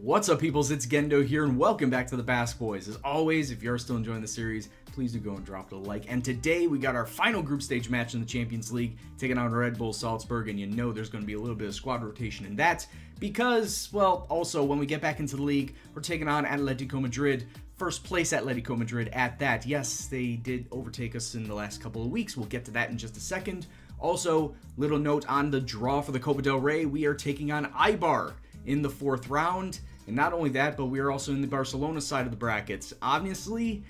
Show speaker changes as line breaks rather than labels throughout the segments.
What's up, peoples? It's Gendo here, and welcome back to the Basque Boys. As always, if you're still enjoying the series, please do go and drop it a like. And today, we got our final group stage match in the Champions League, taking on Red Bull Salzburg, and you know there's going to be a little bit of squad rotation in that, because, well, also, when we get back into the league, we're taking on Atletico Madrid, first place Atletico Madrid at that. Yes, they did overtake us in the last couple of weeks. We'll get to that in just a second. Also, little note on the draw for the Copa del Rey, we are taking on Eibar in the fourth round. And not only that, but we are also in the Barcelona side of the brackets. Obviously,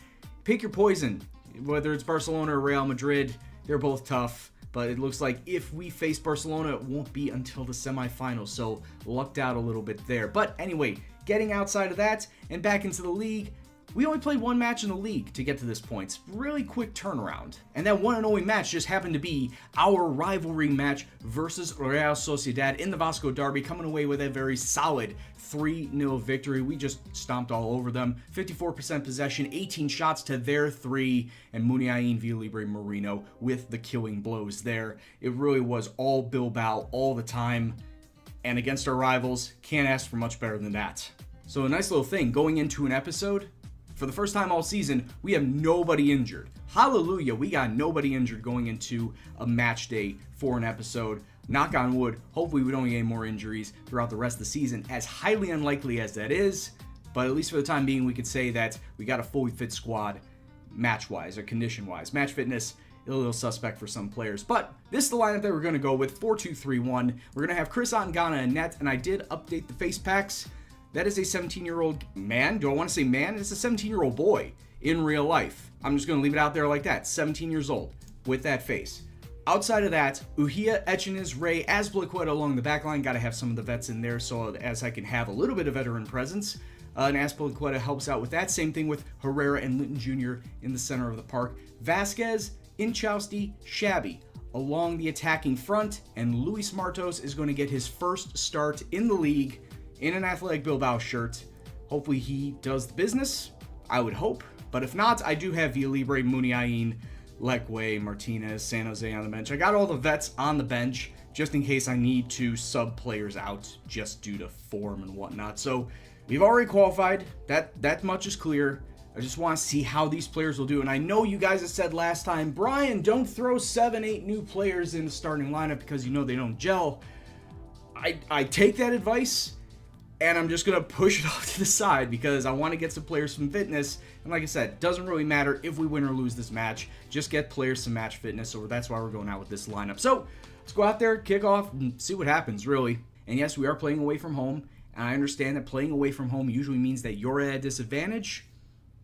pick your poison. Whether it's Barcelona or Real Madrid, they're both tough. But it looks like if we face Barcelona, it won't be until the semifinals. So lucked out a little bit there. But anyway, getting outside of that and back into the league, we only played one match in the league to get to this point. Really quick turnaround. And that one and only match just happened to be our rivalry match versus Real Sociedad in the Basque Derby, coming away with a very solid 3-0 victory. We just stomped all over them. 54% possession, 18 shots to their 3, and Muniain Villalibre Moreno with the killing blows there. It really was all Bilbao all the time. And against our rivals, can't ask for much better than that. So a nice little thing, going into an episode, for the first time all season, we have nobody injured. Hallelujah, we got nobody injured going into a match day for an episode. Knock on wood, hopefully we don't get any more injuries throughout the rest of the season, as highly unlikely as that is. But at least for the time being, we could say that we got a fully fit squad match-wise or condition-wise. Match fitness, a little suspect for some players. But this is the lineup that we're going to go with, 4-2-3-1. We're going to have Chris Ongana in net, and I did update the face packs. That is a 17-year-old man. Do I want to say man? It's a 17-year-old boy in real life. I'm just going to leave it out there like that. 17 years old with that face. Outside of that, Uhia, Echeniz, Ray, Azpilicueta along the back line. Got to have some of the vets in there so as I can have a little bit of veteran presence. And Azpilicueta helps out with that. Same thing with Herrera and Linton Jr. in the center of the park. Vasquez, Inchausti, Shabby along the attacking front. And Luis Martos is going to get his first start in the league in an Athletic Bilbao shirt. Hopefully he does the business. I would hope. But if not, I do have Villalibre, Muniain, Lekwe, Martinez, San Jose on the bench. I got all the vets on the bench just in case I need to sub players out just due to form and whatnot. So we've already qualified. That much is clear. I just want to see how these players will do. And I know you guys have said last time, Brian, don't throw 7-8 new players in the starting lineup because you know they don't gel. I take that advice, and I'm just going to push it off to the side because I want to get some players some fitness. And like I said, doesn't really matter if we win or lose this match. Just get players some match fitness. So that's why we're going out with this lineup. So let's go out there, kick off, and see what happens, really. And yes, we are playing away from home. And I understand that playing away from home usually means that you're at a disadvantage.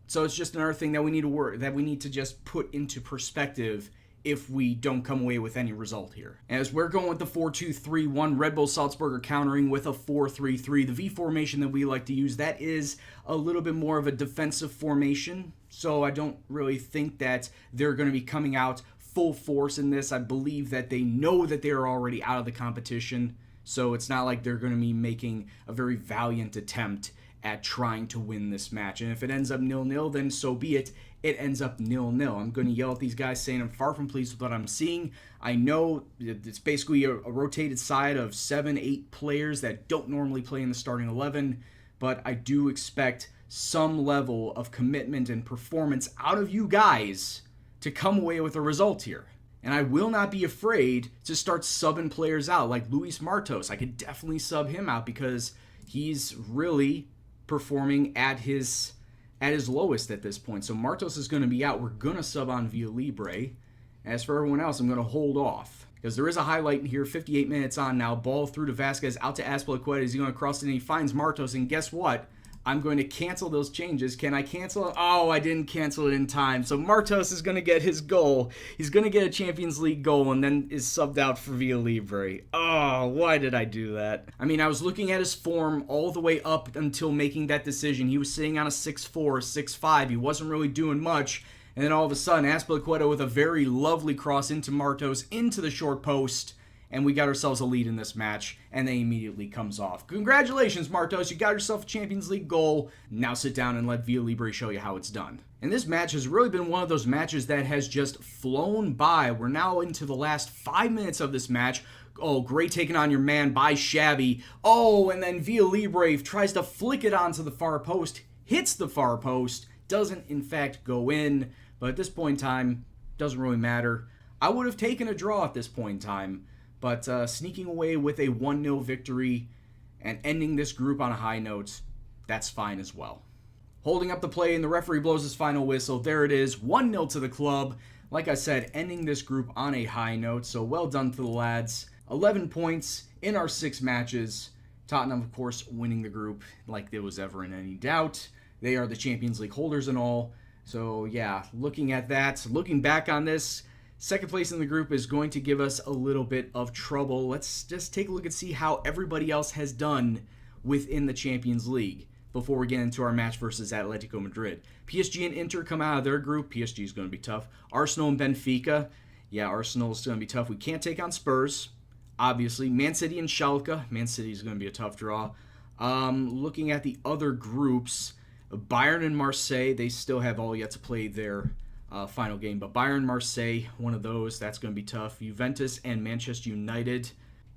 So it's just another thing that we need to just put into perspective if we don't come away with any result here. As we're going with the 4-2-3-1, Red Bull Salzburg are countering with a 4-3-3. The V formation that we like to use, that is a little bit more of a defensive formation, so I don't really think that they're going to be coming out full force in this. I believe that they know that they're already out of the competition, so it's not like they're going to be making a very valiant attempt at trying to win this match. And if it ends up 0-0, then so be it. It ends up 0-0. I'm going to yell at these guys saying I'm far from pleased with what I'm seeing. I know it's basically a rotated side of 7-8 players that don't normally play in the starting 11, but I do expect some level of commitment and performance out of you guys to come away with a result here. And I will not be afraid to start subbing players out, like Luis Martos. I could definitely sub him out because he's really performing at his lowest at this point. So Martos is going to be out. We're going to sub on Villalibre. As for everyone else, I'm going to hold off because there is a highlight in here. 58 minutes on now. Ball through to Vasquez, out to Azpilicueta. He's going to cross it and he finds Martos. And guess what? I'm going to cancel those changes. Can I cancel it? Oh, I didn't cancel it in time. So Martos is going to get his goal. He's going to get a Champions League goal and then is subbed out for Villalibre. Oh, why did I do that? I mean, I was looking at his form all the way up until making that decision. He was sitting on a 6-4, 6-5. He wasn't really doing much. And then all of a sudden, Azpilicueta with a very lovely cross into Martos, into the short post. and we got ourselves a lead in this match, and then immediately comes off. Congratulations, Martos, you got yourself a Champions League goal. Now sit down and let Via Libre show you how it's done. And this match has really been one of those matches that has just flown by. We're now into the last 5 minutes of this match. Oh, great taking on your man by Shabby. Oh, and then Via Libre tries to flick it onto the far post, hits the far post, doesn't in fact go in, but at this point in time, doesn't really matter. I would have taken a draw at this point in time, but sneaking away with a 1-0 victory and ending this group on a high note, that's fine as well. Holding up the play, and the referee blows his final whistle. There it is, 1-0 to the club. Like I said, ending this group on a high note, so well done to the lads. 11 points in our 6 matches. Tottenham, of course, winning the group like there was ever in any doubt. They are the Champions League holders and all. So yeah, looking at that, looking back on this, second place in the group is going to give us a little bit of trouble. Let's just take a look and see how everybody else has done within the Champions League before we get into our match versus Atletico Madrid. PSG and Inter come out of their group. PSG is going to be tough. Arsenal and Benfica. Yeah, Arsenal is going to be tough. We can't take on Spurs, obviously. Man City and Schalke. Man City is going to be a tough draw. Looking at the other groups, Bayern and Marseille, they still have all yet to play their final game. But Bayern, Marseille, one of those, that's going to be tough. Juventus and Manchester United,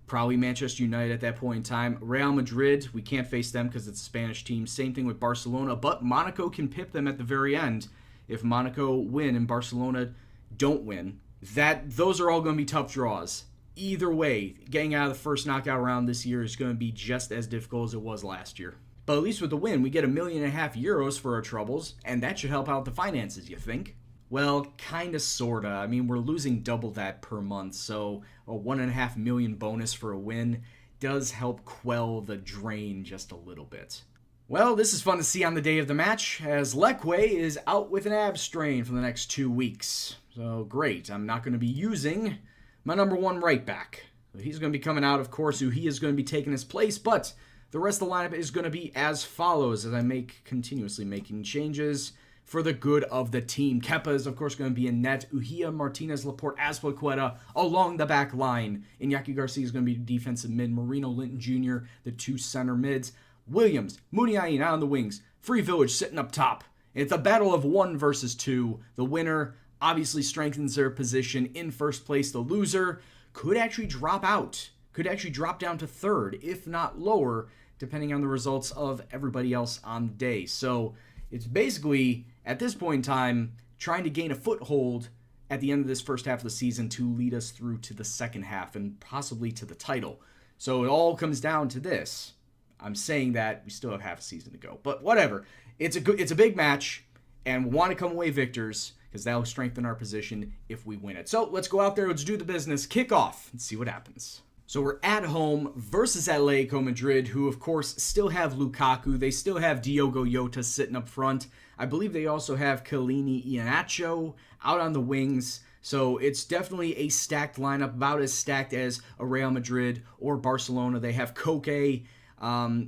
probably Manchester United at that point in time. Real Madrid, we can't face them because it's a Spanish team. Same thing with Barcelona, but Monaco can pip them at the very end. If Monaco win and Barcelona don't win, those are all going to be tough draws. Either way, getting out of the first knockout round this year is going to be just as difficult as it was last year. But at least with the win, we get €1.5 million for our troubles, and that should help out the finances, you think? Well, kinda, sorta. I mean, we're losing double that per month, so a $1.5 million bonus for a win does help quell the drain just a little bit. Well, this is fun to see on the day of the match, as Leque is out with an ab strain for the next 2 weeks. So great, I'm not going to be using my number 1 right back. He's going to be coming out, of course, he is going to be taking his place, but the rest of the lineup is going to be as follows, as I continuously making changes for the good of the team. Kepa is, of course, going to be in net. Ujia, Martinez, Laporte, Azpilicueta along the back line. Iñaki Garcia is going to be defensive mid. Marino, Linton Jr., the 2 center mids. Williams, Muniain out on the wings. Free Village sitting up top. It's a battle of 1 versus 2. The winner obviously strengthens their position in first place. The loser could actually drop out. Could actually drop down to 3rd, if not lower, depending on the results of everybody else on the day. So it's basically, at this point in time, trying to gain a foothold at the end of this first half of the season to lead us through to the second half and possibly to the title. So it all comes down to this. I'm saying that we still have half a season to go, but whatever. It's a big match, and we want to come away victors because that'll strengthen our position if we win it. So let's go out there, let's do the business, kick off, and see what happens. So we're at home versus Atletico Madrid, who of course still have Lukaku. They still have Diogo Jota sitting up front. I believe they also have Chiellini Iheanacho out on the wings. So it's definitely a stacked lineup, about as stacked as a Real Madrid or Barcelona. They have Koke.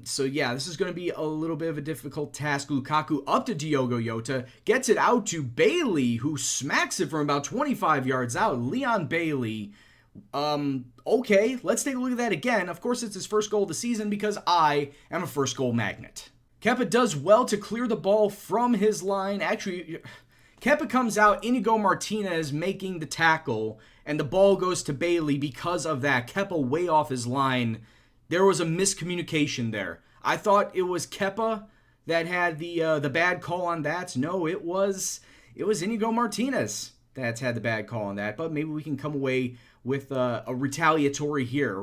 So yeah, this is going to be a little bit of a difficult task. Lukaku up to Diogo Jota, gets it out to Bailey, who smacks it from about 25 yards out. Leon Bailey. Okay, let's take a look at that again. Of course, it's his first goal of the season because I am a first goal magnet. Kepa does well to clear the ball from his line. Actually, Kepa comes out, Inigo Martinez making the tackle, and the ball goes to Bailey because of that. Kepa way off his line. There was a miscommunication there. I thought it was Kepa that had the bad call on that. No, it was Inigo Martinez that's had the bad call on that. But maybe we can come away with a retaliation right here.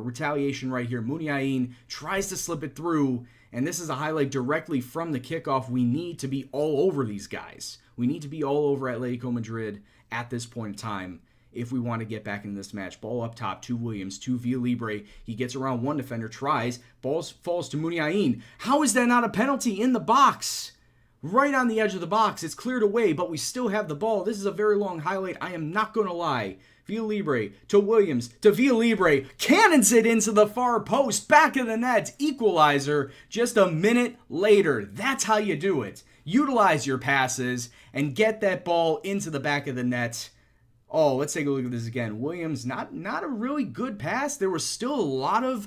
Muniain tries to slip it through, and this is a highlight directly from the kickoff. We need to be all over these guys. We need to be all over Atletico Madrid at this point in time if we want to get back into this match. Ball up top to Williams, to Via Libre. He gets around one defender, tries. Ball falls to Muniain. How is that not a penalty in the box? Right on the edge of the box. It's cleared away, but we still have the ball. This is a very long highlight. I am not going to lie. Via Libre to Williams to Via Libre. Cannons it into the far post. Back of the net. Equalizer just a minute later. That's how you do it. Utilize your passes and get that ball into the back of the net. Oh, let's take a look at this again. Williams, not a really good pass. There was still a lot of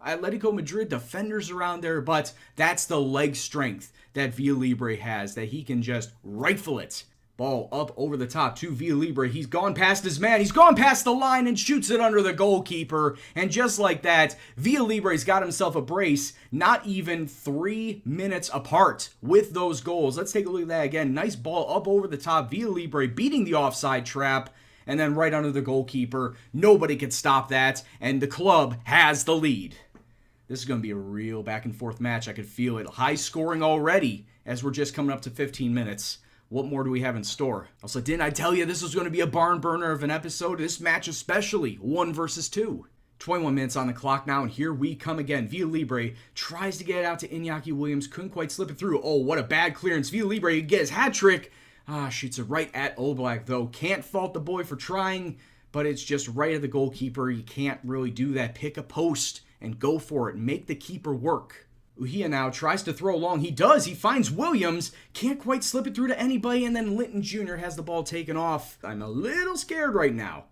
Atletico Madrid defenders around there, but that's the leg strength that Villalibre has, that he can just rifle it. Ball up over the top to Villalibre. He's gone past his man. He's gone past the line and shoots it under the goalkeeper. And just like that, Villalibre got himself a brace, not even 3 minutes apart with those goals. Let's take a look at that again. Nice ball up over the top. Villalibre beating the offside trap. And then right under the goalkeeper. Nobody could stop that. And the club has the lead. This is going to be a real back and forth match. I could feel it. High scoring already as we're just coming up to 15 minutes. What more do we have in store? Also, didn't I tell you this was going to be a barn burner of an episode? This match especially, 1 versus 2. 21 minutes on the clock now, and here we come again. Villalibre tries to get it out to Iñaki Williams. Couldn't quite slip it through. Oh, what a bad clearance. Villalibre gets his hat trick. Shoots it right at Oblak, though. Can't fault the boy for trying, but it's just right at the goalkeeper. You can't really do that. Pick a post and go for it. Make the keeper work. Uhia now tries to throw long. He does. He finds Williams. Can't quite slip it through to anybody. And then Linton Jr. has the ball taken off. I'm a little scared right now.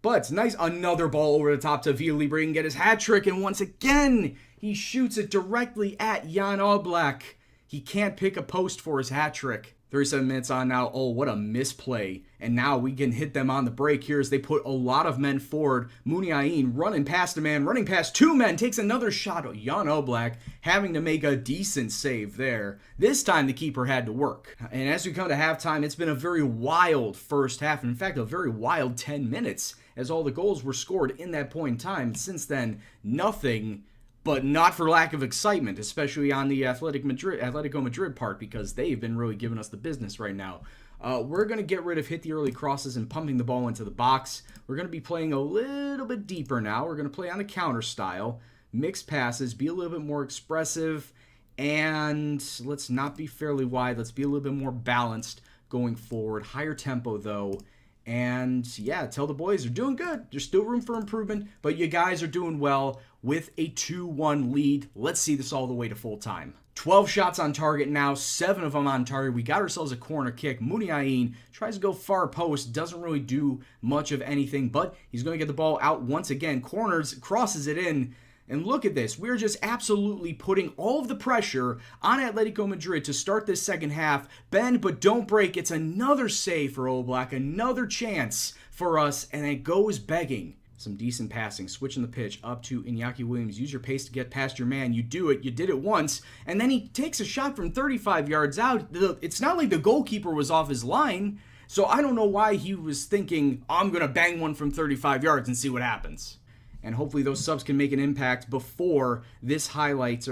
But nice. Another ball over the top to Villalibre and get his hat trick. And once again, he shoots it directly at Jan Oblak. He can't pick a post for his hat trick. 37 minutes on now. Oh, what a misplay. And now we can hit them on the break here as they put a lot of men forward. Muniain running past a man, running past 2 men, takes another shot. Jan Oblak having to make a decent save there. This time the keeper had to work. And as we come to halftime, it's been a very wild first half. In fact, a very wild 10 minutes as all the goals were scored in that point in time. Since then, nothing, but not for lack of excitement, especially on the Atletico Madrid part, because they've been really giving us the business right now. We're going to get rid of hit the early crosses and pumping the ball into the box. We're going to be playing a little bit deeper now. We're going to play on the counter style, mixed passes, be a little bit more expressive, and let's not be fairly wide. Let's be a little bit more balanced going forward. Higher tempo, though. And yeah, tell the boys they're doing good. There's still room for improvement, but you guys are doing well with a 2-1 lead. Let's see this all the way to full time. 12 shots on target now, 7 of them on target. We got ourselves a corner kick. Muniain tries to go far post, doesn't really do much of anything, but he's going to get the ball out once again. Corners, crosses it in. And look at this. We're just absolutely putting all of the pressure on Atletico Madrid to start this second half. Bend, but don't break. It's another save for Oblak. Another chance for us, and it goes begging. Some decent passing. Switching the pitch up to Iñaki Williams. Use your pace to get past your man. You do it. You did it once. And then he takes a shot from 35 yards out. It's not like the goalkeeper was off his line. So I don't know why he was thinking, I'm going to bang one from 35 yards and see what happens. And hopefully those subs can make an impact before this highlights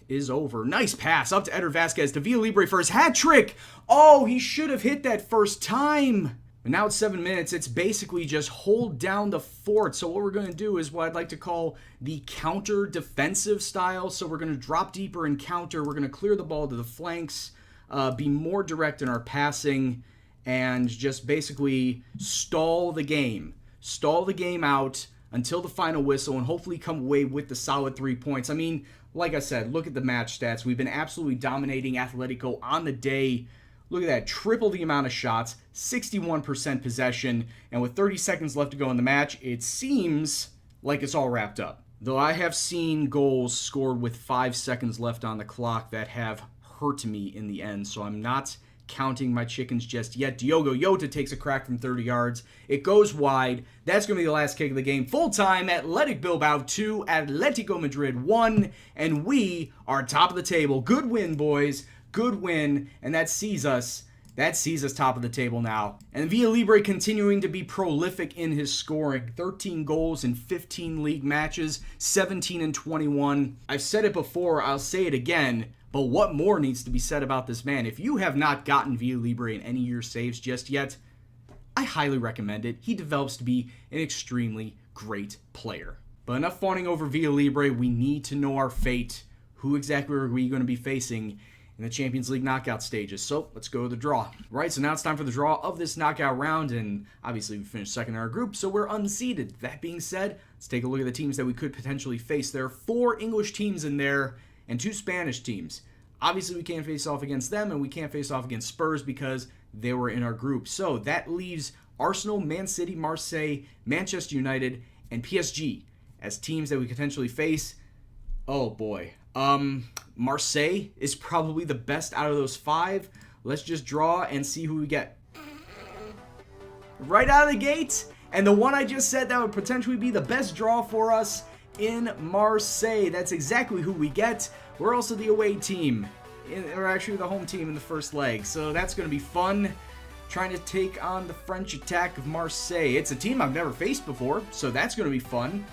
is over. Nice pass up to Eder Vasquez to Villalibre for his hat trick. Oh, he should have hit that first time. But now it's 7 minutes. It's basically just hold down the fort. So what we're going to do is what I'd like to call the counter defensive style. So we're going to drop deeper and counter. We're going to clear the ball to the flanks, be more direct in our passing, and just basically stall the game. Stall the game out until the final whistle and hopefully come away with the solid 3 points. I mean, like I said, look at the match stats. We've been absolutely dominating Atletico on the day. Look at that, triple the amount of shots, 61% possession, and with 30 seconds left to go in the match, it seems like it's all wrapped up. Though I have seen goals scored with 5 seconds left on the clock that have hurt me in the end, so I'm not counting my chickens just yet. Diogo Jota takes a crack from 30 yards. It goes wide. That's going to be the last kick of the game. Full time, Athletic Bilbao 2, Atletico Madrid 1, and we are top of the table. Good win, boys. Good win, and that sees us top of the table now. And Villalibre continuing to be prolific in his scoring. 13 goals in 15 league matches, 17 and 21. I've said it before, I'll say it again. But what more needs to be said about this man? If you have not gotten Villalibre in any of your saves just yet, I highly recommend it. He develops to be an extremely great player. But enough fawning over Villalibre. We need to know our fate. Who exactly are we going to be facing in the Champions League knockout stages? So let's go to the draw. Right, so now it's time for the draw of this knockout round, and obviously we finished second in our group, so we're unseeded. That being said, let's take a look at the teams that we could potentially face. There are 4 English teams in there and 2 Spanish teams. Obviously, we can't face off against them, and we can't face off against Spurs because they were in our group. So that leaves Arsenal, Man City, Marseille, Manchester United, and PSG as teams that we potentially face. Oh boy. Marseille is probably the best out of those 5. Let's just draw and see who we get. Right out of the gate, and the one I just said that would potentially be the best draw for us in Marseille. That's exactly who we get. We're also the away team, or actually the home team in the first leg, so that's going to be fun. Trying to take on the French attack of Marseille. It's a team I've never faced before, so that's going to be fun.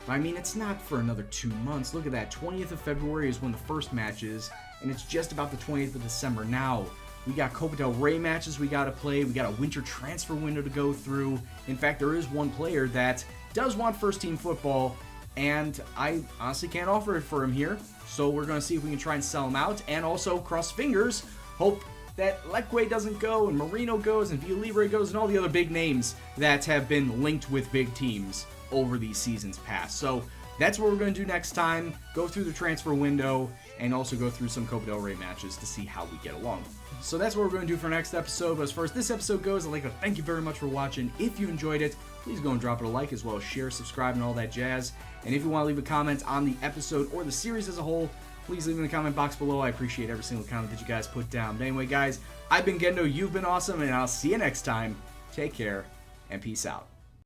I mean, it's not for another 2 months. Look at that. 20th of February is when the first match is, and it's just about the 20th of December now. We got Copa del Rey matches we got to play. We got a winter transfer window to go through. In fact, there is one player that does want first-team football, and I honestly can't offer it for him here. So we're going to see if we can try and sell him out, and also cross fingers, hope that Leque doesn't go, and Marino goes, and Villalibre goes, and all the other big names that have been linked with big teams over these seasons past. So that's what we're going to do next time. Go through the transfer window and also go through some Copa del Rey matches to see how we get along. So that's what we're going to do for next episode. But as far as this episode goes, I'd like to thank you very much for watching. If you enjoyed it, please go and drop it a like, as well as share, subscribe, and all that jazz. And if you want to leave a comment on the episode or the series as a whole, please leave it in the comment box below. I appreciate every single comment that you guys put down. But anyway, guys, I've been Gendo, you've been awesome, and I'll see you next time. Take care, and peace out.